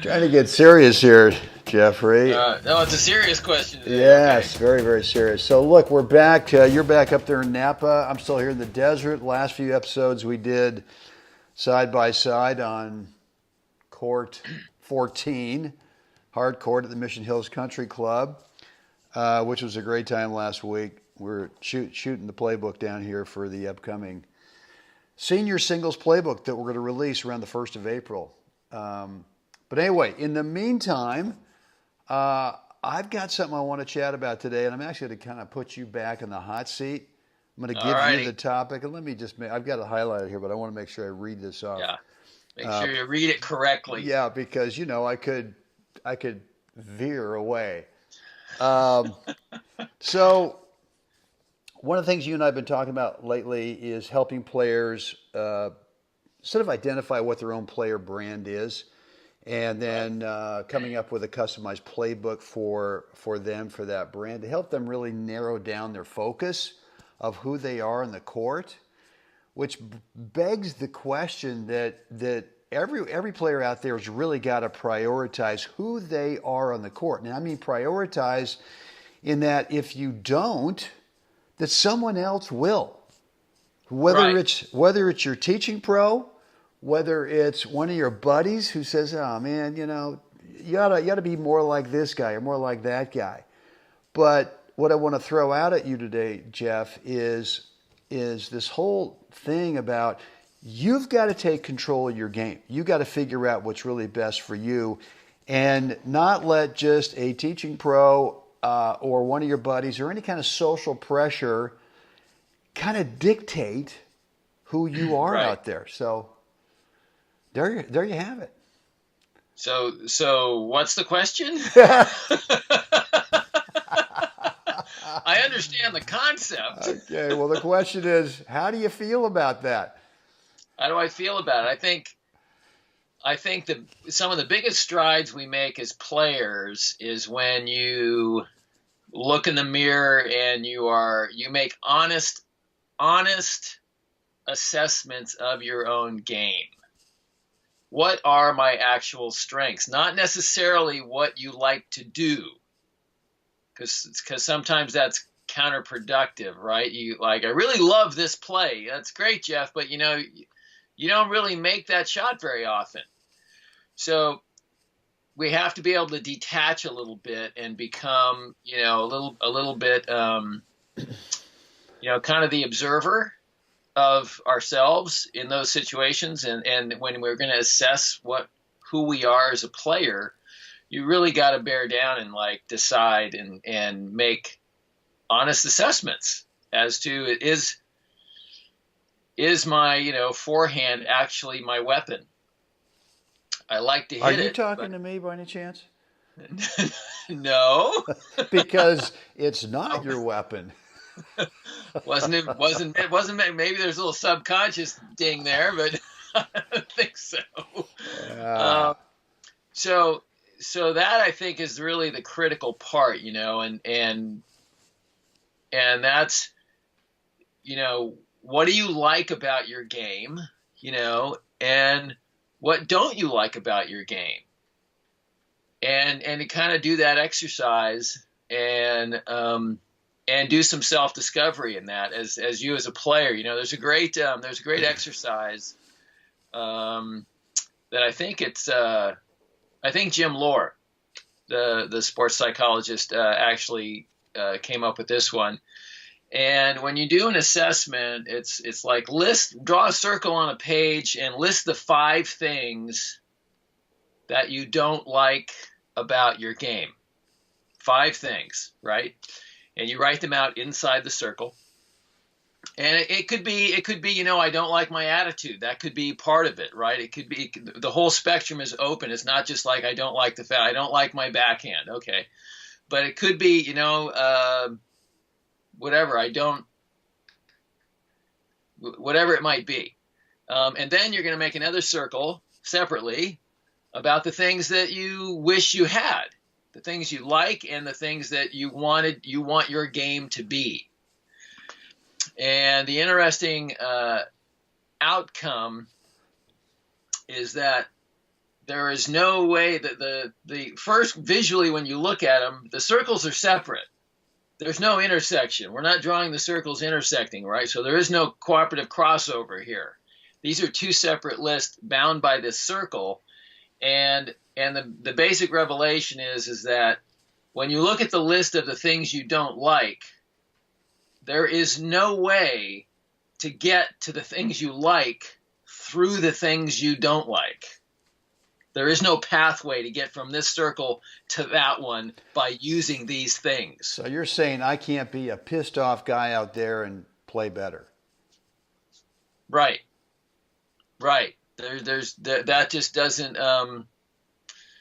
Trying to get serious here, Jeffrey. No, it's a serious question today. Yes, Okay. very, very serious. So, look, we're back. You're back up there in Napa. I'm still here in the desert. Last few episodes we did side by side on court 14, hard court at the Mission Hills Country Club, which was a great time last week. We're shooting the playbook down here for the upcoming senior singles playbook that we're going to release around the 1st of April. But anyway, in the meantime, I've got something I want to chat about today, and I'm actually going to kind of put you back in the hot seat. I'm going to give you the topic, and let me just I've got it highlighted here, but I want to make sure I read this off. Yeah. Make sure you read it correctly. Yeah, because, I could veer away. So one of the things you and I have been talking about lately is helping players sort of identify what their own player brand is, and then coming up with a customized playbook for them, for that brand, to help them really narrow down their focus of who they are in the court, which begs the question that every player out there has really got to prioritize who they are on the court. Now, I mean prioritize in that if you don't, that someone else will. Whether it's your teaching pro, whether it's one of your buddies who says, "Oh man, you ought to be more like this guy or more like that guy." But what I want to throw out at you today, Jeff, is this whole thing about you've got to take control of your game. You've got to figure out what's really best for you, and not let just a teaching pro or one of your buddies or any kind of social pressure kind of dictate who you are out there. So there you have it. So what's the question? I understand the concept. Okay, well, the question is, how do you feel about that? How do I feel about it? I think that some of the biggest strides we make as players is when you look in the mirror and you make honest assessments of your own game. What are my actual strengths? Not necessarily what you like to do, because sometimes that's counterproductive, right? I really love this play. That's great, Jeff, but you don't really make that shot very often. So we have to be able to detach a little bit and become, a little bit, kind of the observer of ourselves in those situations. And when we're going to assess who we are as a player, you really got to bear down and decide and make honest assessments as to is my, forehand actually my weapon? I like to hit it. Are you talking to me by any chance? No. Because it's not your weapon. Wasn't maybe there's a little subconscious ding there, but I don't think so. So that I think is really the critical part, and that's, what do you like about your game, and what don't you like about your game? And to kind of do that exercise and do some self-discovery in that as you as a player. There's a great exercise that I think I think Jim Lohr, the sports psychologist, actually came up with this one. And when you do an assessment, it's like draw a circle on a page and list the 5 things that you don't like about your game. 5 things, right? And you write them out inside the circle. And it could be, I don't like my attitude. That could be part of it, right? It could be, the whole spectrum is open. It's not just like, I don't like I don't like my backhand. Okay. But it could be, whatever it might be. And then you're going to make another circle separately about the things that you wish you had, the things you like and the things that you want your game to be. And the interesting outcome is that there is no way that the first visually when you look at them, the circles are separate. There's no intersection. We're not drawing the circles intersecting, right? So there is no cooperative crossover here. These are two separate lists bound by this circle. And the basic revelation is that when you look at the list of the things you don't like, there is no way to get to the things you like through the things you don't like. There is no pathway to get from this circle to that one by using these things. So you're saying I can't be a pissed off guy out there and play better. Right. Right. That just doesn't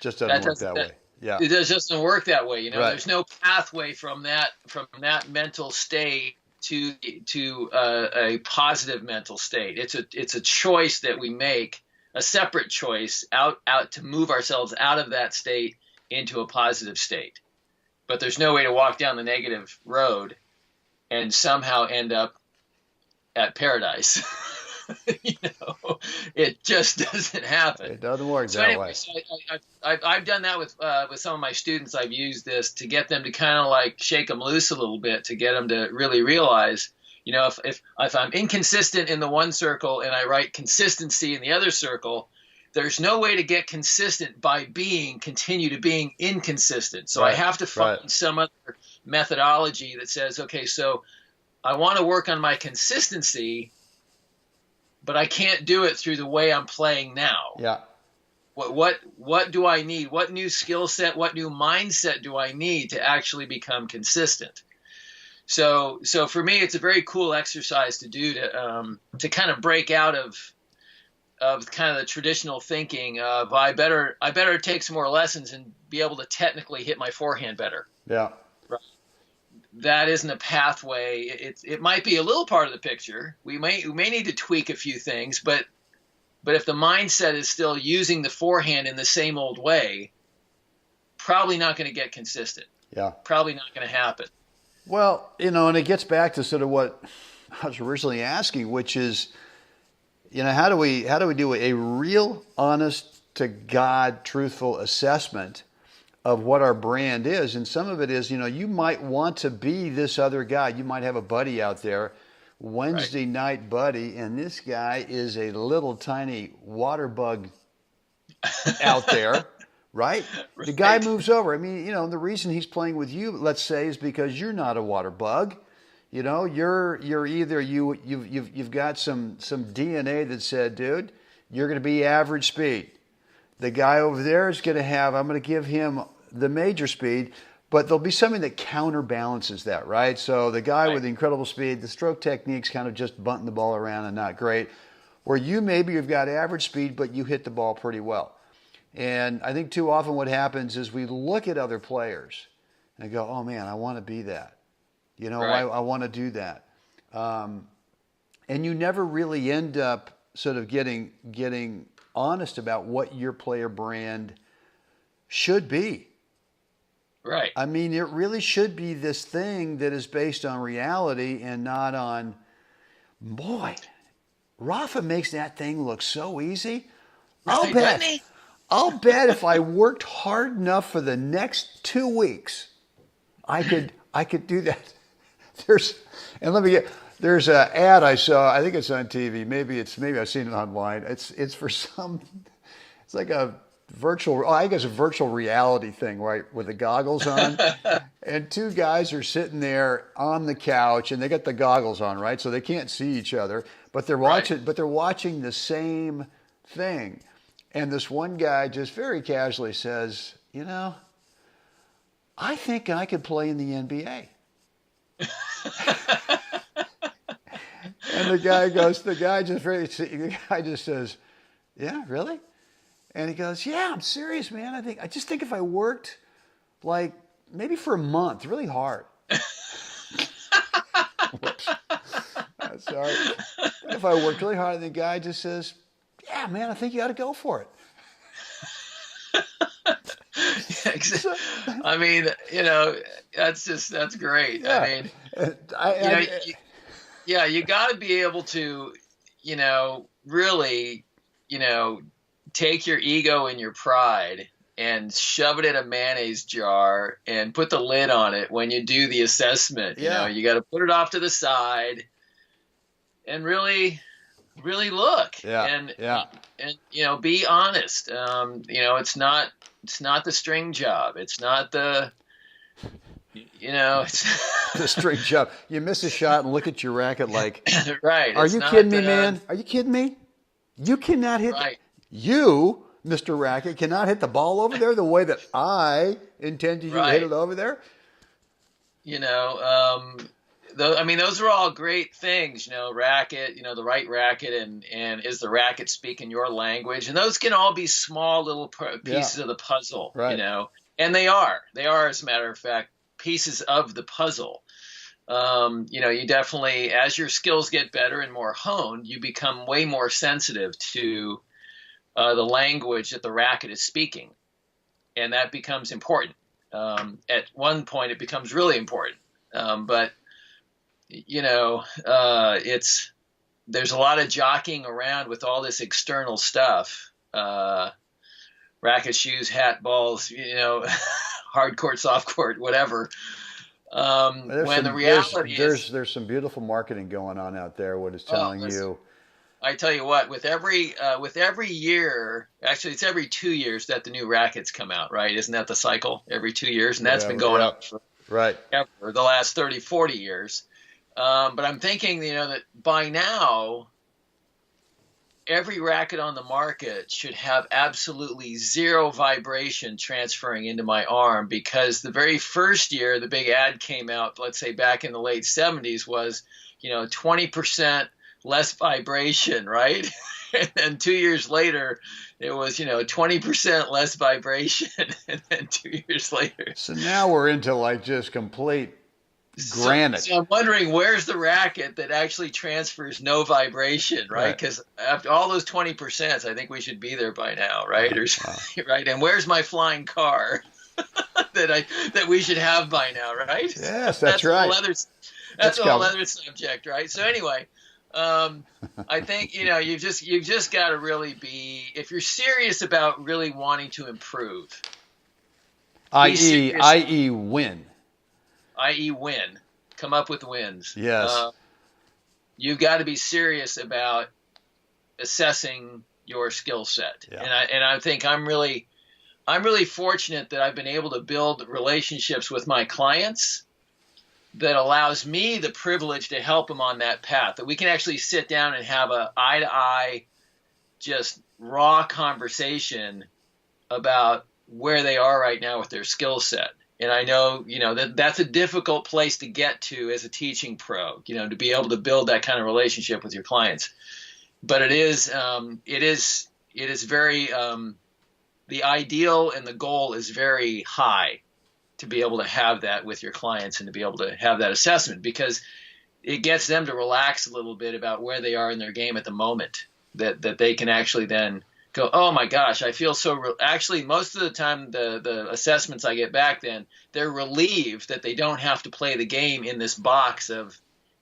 just doesn't work that way. Yeah. It just doesn't work that way. Right. There's no pathway from that mental state to a positive mental state. It's a choice that we make, a separate choice out to move ourselves out of that state into a positive state. But there's no way to walk down the negative road and somehow end up at paradise. It just doesn't happen. It doesn't work So that anyway, way. so I've done that with some of my students. I've used this to get them to kind of like shake them loose a little bit, to get them to really realize, if I'm inconsistent in the one circle and I write consistency in the other circle, there's no way to get consistent by continue to being inconsistent. So Right. I have to find some other methodology that says, okay, so I want to work on my consistency, but I can't do it through the way I'm playing now. Yeah. What do I need? What new skill set, what new mindset do I need to actually become consistent? So for me, it's a very cool exercise to do to kind of break out of kind of the traditional thinking of I better take some more lessons and be able to technically hit my forehand better. Yeah. That isn't a pathway. It might be a little part of the picture. We may need to tweak a few things, but if the mindset is still using the forehand in the same old way, probably not going to get consistent. Yeah. Probably not going to happen. Well, and it gets back to sort of what I was originally asking, which is, how do we do a real, honest to God, truthful assessment of what our brand is? And some of it is, you might want to be this other guy. You might have a buddy out there, Wednesday night buddy, and this guy is a little tiny water bug out there, right? The guy moves over. I mean, the reason he's playing with you, let's say, is because you're not a water bug. You're either you've got some DNA that said, dude, you're going to be average speed. The guy over there is going to I'm going to give him the major speed, but there'll be something that counterbalances that, right? So the guy with the incredible speed, the stroke technique's kind of just bunting the ball around and not great. Where you've got average speed, but you hit the ball pretty well. And I think too often what happens is we look at other players and go, oh man, I want to be that. I want to do that. And you never really end up sort of getting honest about what your player brand should be. Right. I mean, it really should be this thing that is based on reality and not on, boy, Rafa makes that thing look so easy. I'll bet if I worked hard enough for the next 2 weeks, I could do that. There's an ad I saw. I think it's on TV. Maybe I've seen it online. It's for it's like a I guess a virtual reality thing, right? With the goggles on, and two guys are sitting there on the couch, and they got the goggles on, right? So they can't see each other, but they're watching the same thing. And this one guy just very casually says, I think I could play in the NBA. And the guy just says, yeah, really? And he goes, yeah, I'm serious, man. I just think if I worked like maybe for a month, really hard. Whoops. Sorry. But if I worked really hard, and the guy just says, yeah, man, I think you ought to go for it. I mean, that's great. Yeah. I mean, you got to be able to, really, take your ego and your pride and shove it in a mayonnaise jar and put the lid on it when you do the assessment. Yeah. You got to put it off to the side and really look Yeah. Yeah. and be honest. It's not the string job. It's not it's The string job. You miss a shot and look at your racket like, right. are It's you not kidding me, man? Are you kidding me? You cannot hit. right. You, Mr. Racket, cannot hit the ball over there the way that I intended you to hit Right. it over there. You know, those are all great things. Racket. The right racket, and is the racket speaking your language? And those can all be small little pieces of the puzzle. Right. And they are. They are, as a matter of fact, pieces of the puzzle. You definitely, as your skills get better and more honed, you become way more sensitive to the language that the racket is speaking, and that becomes important. At one point, it becomes really important, but it's there's a lot of jockeying around with all this external stuff, racket, shoes, hat, balls, hard court, soft court, whatever. When the reality is, there's some beautiful marketing going on out there. What it's telling you. I tell you what, with every year, actually it's every 2 years that the new rackets come out, right? Isn't that the cycle? Every 2 years, and that's been going up for the last 30, 40 years. But I'm thinking, that by now, every racket on the market should have absolutely zero vibration transferring into my arm, because the very first year the big ad came out, let's say back in the late 70s, was 20% less vibration, right? And then 2 years later it was 20% less vibration, and then 2 years later. So now we're into like just complete granite. So I'm wondering, where's the racket that actually transfers no vibration, right? Because after all those 20%, I think we should be there by now, right? Right? And where's my flying car that we should have by now, right? Yes, that's right. That's a whole other subject, right? So anyway, I think you've just got to really be, if you're serious about really wanting to improve, i.e. win. i.e. win, come up with wins. Yes. You've got to be serious about assessing your skill set. Yeah. And I think I'm really fortunate that I've been able to build relationships with my clients that allows me the privilege to help them on that path, that we can actually sit down and have a eye-to-eye, just raw conversation about where they are right now with their skill set. And I know, that's a difficult place to get to as a teaching pro, to be able to build that kind of relationship with your clients. But it is very, the ideal and the goal is very high to be able to have that with your clients and to be able to have that assessment, because it gets them to relax a little bit about where they are in their game at the moment, that they can actually then go, oh my gosh, I feel so actually, most of the time the assessments I get back, then they're relieved that they don't have to play the game in this box of,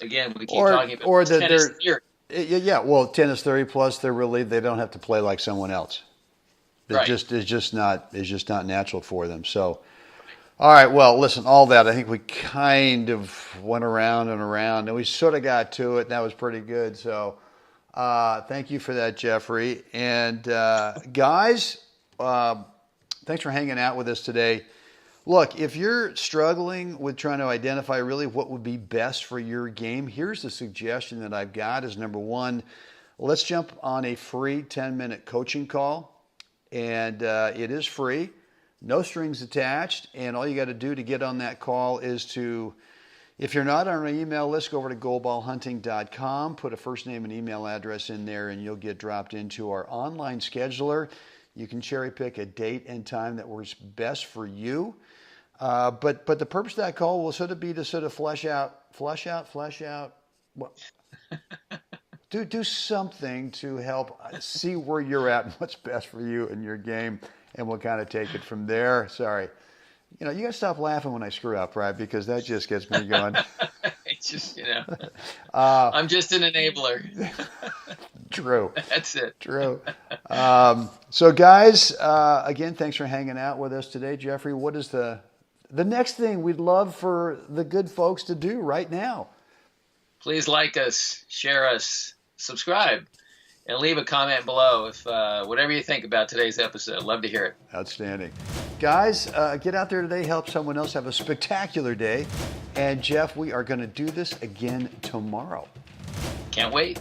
again, we keep talking about tennis theory. Yeah, well, tennis theory, plus they're relieved they don't have to play like someone else. It's just not natural for them. So, all right, well, listen, all that, I think we kind of went around and around, and we sort of got to it, and that was pretty good. So, thank you for that, Jeffrey. And guys, thanks for hanging out with us today. Look, if you're struggling with trying to identify really what would be best for your game, here's the suggestion that I've got is, number one, let's jump on a free 10-minute coaching call. And it is free, no strings attached. And all you got to do to get on that call is to, if you're not on our email list, go over to goalballhunting.com, put a first name and email address in there, and you'll get dropped into our online scheduler. You can cherry pick a date and time that works best for you. But the purpose of that call will sort of be to sort of flesh out. Well, do something to help see where you're at and what's best for you in your game, and we'll kind of take it from there. Sorry. You got to stop laughing when I screw up, right? Because that just gets me going. It's just, I'm just an enabler. True. That's it. True. So, guys, again, thanks for hanging out with us today. Jeffrey, what is the next thing we'd love for the good folks to do right now? Please like us, share us, subscribe, and leave a comment below if whatever you think about today's episode. Love to hear it. Outstanding. Guys, get out there today, help someone else have a spectacular day. And Jeff, we are going to do this again tomorrow. Can't wait.